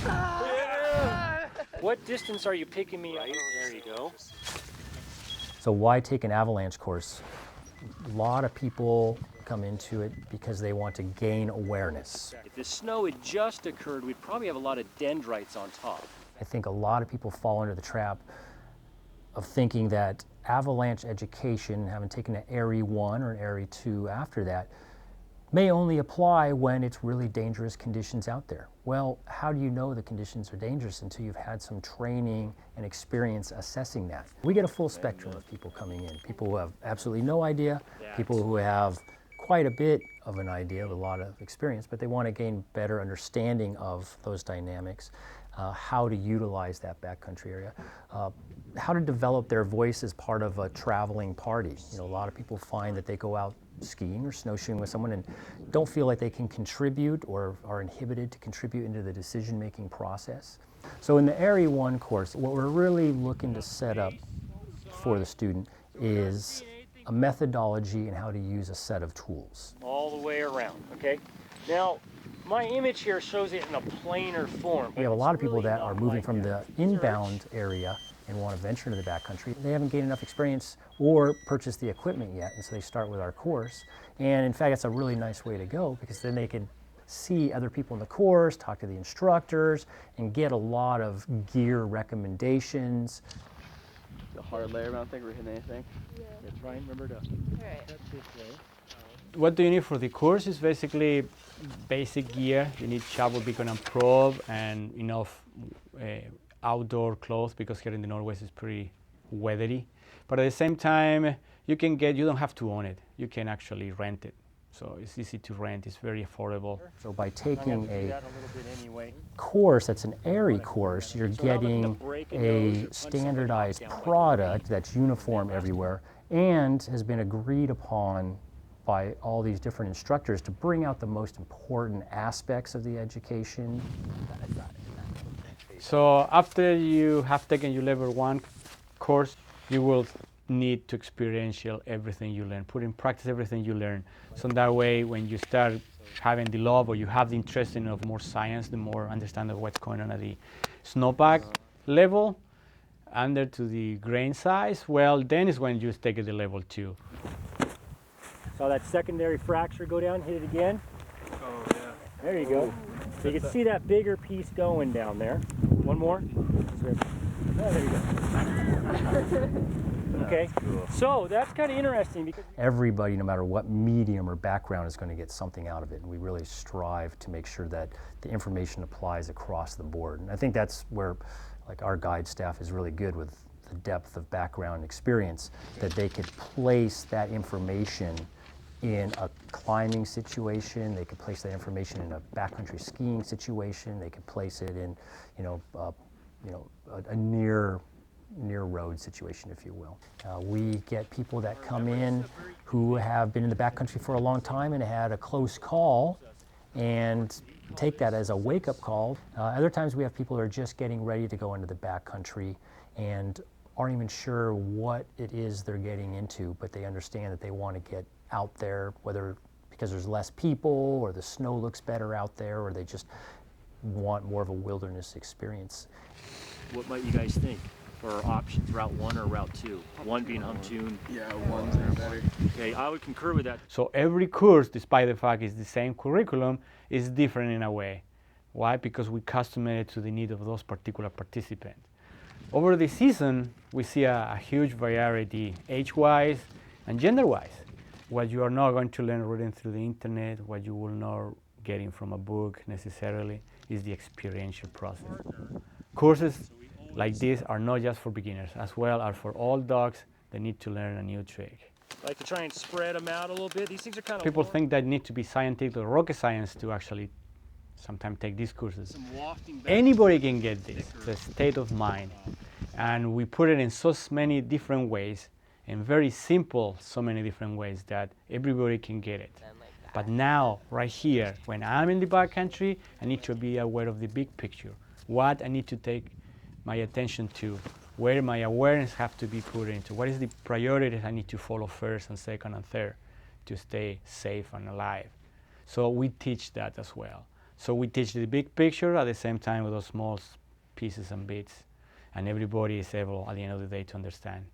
down. Yeah. What distance are you picking me up? There you go. So why take an avalanche course? A lot of people come into it because they want to gain awareness. If the snow had just occurred, we'd probably have a lot of dendrites on top. I think a lot of people fall into the trap of thinking that avalanche education, having taken an AIARE 1 or an AIARE 2 after that, may only apply when it's really dangerous conditions out there. Well, how do you know the conditions are dangerous until you've had some training and experience assessing that? We get a full spectrum of people coming in. People who have absolutely no idea, people who have quite a bit of an idea, a lot of experience, but they want to gain better understanding of those dynamics, how to utilize that backcountry area, how to develop their voice as part of a traveling party. You know, a lot of people find that they go out skiing or snowshoeing with someone and don't feel like they can contribute or are inhibited to contribute into the decision-making process. So in the AIARE 1 course, what we're really looking to set up for the student is a methodology and how to use a set of tools. All the way around, okay? Now, my image here shows it in a planar form. We have a lot of people that are moving from the inbound area and want to venture into the backcountry. They haven't gained enough experience or purchased the equipment yet, and so they start with our course. And in fact, it's a really nice way to go because then they can see other people in the course, talk to the instructors, and get a lot of gear recommendations. The hard layer, I don't think we're hitting anything. Yeah, try and remember to cut this way. What do you need for the course is basically basic gear. You need shovel, beacon, and probe, and enough outdoor clothes because here in the Northwest it's pretty weathery. But at the same time, you don't have to own it. You can actually rent it. So it's easy to rent, it's very affordable. So by taking a course that's an AIARE course, you're getting a standardized product that's uniform everywhere and has been agreed upon by all these different instructors to bring out the most important aspects of the education. So after you have taken your level 1 course, you will need to experiential everything you learn, put in practice everything you learn. So that way, when you start having the love or you have the interest in of more science, the more understanding of what's going on at the snowpack level, under to the grain size, well, then is when you take it to level 2. Saw that secondary fracture go down, hit it again. Oh, yeah. There you go. So you can see that bigger piece going down there. One more. Oh, there you go. Okay, so that's kind of interesting because everybody, no matter what medium or background, is going to get something out of it, and we really strive to make sure that the information applies across the board. And I think that's where, like, our guide staff is really good with the depth of background experience, that they could place that information in a climbing situation, they could place that information in a backcountry skiing situation, they could place it in, a near road situation, if you will. We get people that come in who have been in the backcountry for a long time and had a close call and take that as a wake-up call. Other times we have people who are just getting ready to go into the backcountry and aren't even sure what it is they're getting into, but they understand that they want to get out there, whether because there's less people or the snow looks better out there, or they just want more of a wilderness experience. what might you guys think for options, Route 1 or Route 2? 1 being Humtoon. Yeah, 1's better. Okay, I would concur with that. So every course, despite the fact it's the same curriculum, is different in a way. Why? Because we customize it to the need of those particular participants. Over the season, we see a huge variety, age-wise and gender-wise. What you are not going to learn reading through the internet, what you will not getting from a book necessarily, is the experiential process. Courses like this are not just for beginners, as well as for all dogs that need to learn a new trick. I like to try and spread them out a little bit. These things are kind of People think that need to be scientific or rocket science to actually sometimes take these courses. Anybody can get this, the state of mind. And we put it in so many different ways, and very simple, so many different ways that everybody can get it. But now, right here, when I'm in the backcountry, I need to be aware of the big picture. What I need to take my attention to, where my awareness have to be put into, what is the priorities I need to follow first and second and third to stay safe and alive. So we teach that as well. So we teach the big picture at the same time with those small pieces and bits, and everybody is able at the end of the day to understand.